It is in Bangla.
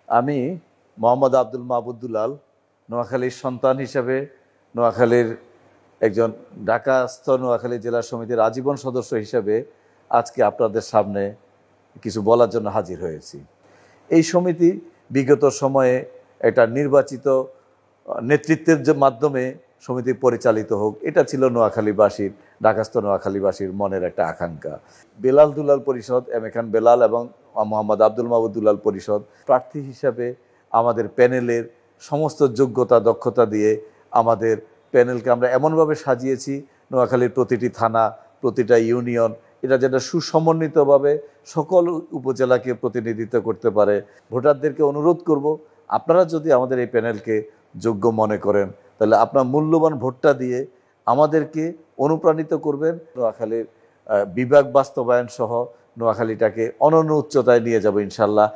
আমি মোহাম্মদ আব্দুল মাহবুব দুলাল, নোয়াখালীর সন্তান হিসেবে, নোয়াখালীর একজন ঢাকাস্থ নোয়াখালী জেলা সমিতির আজীবন সদস্য হিসেবে আজকে আপনাদের সামনে কিছু বলার জন্য হাজির হয়েছি। এই সমিতি বিগত সময়ে একটা নির্বাচিত নেতৃত্বের যে মাধ্যমে সমিতি পরিচালিত হোক, এটা ছিল নোয়াখালীবাসীর, ঢাকাস্থ নোয়াখালীবাসীর মনের একটা আকাঙ্ক্ষা। বেলাল দুলাল পরিষদ, এম এ খান বেলাল এবং মোহাম্মদ আব্দুল মাহবুব দুলাল পরিষদ প্রার্থী হিসাবে আমাদের প্যানেলের সমস্ত যোগ্যতা দক্ষতা দিয়ে আমাদের প্যানেলকে আমরা এমনভাবে সাজিয়েছি, নোয়াখালীর প্রতিটি থানা, প্রতিটা ইউনিয়ন এটা যেটা সুসমন্বিতভাবে সকল উপজেলাকে প্রতিনিধিত্ব করতে পারে। ভোটারদেরকে অনুরোধ করব, আপনারা যদি আমাদের এই প্যানেলকে যোগ্য মনে করেন তাহলে আপনার মূল্যবান ভোটটা দিয়ে আমাদেরকে অনুপ্রাণিত করবেন। নোয়াখালীর বিভাগ বাস্তবায়ন সহ নোয়াখালীটাকে অনন্য উচ্চতায় নিয়ে যাব ইনশাল্লাহ।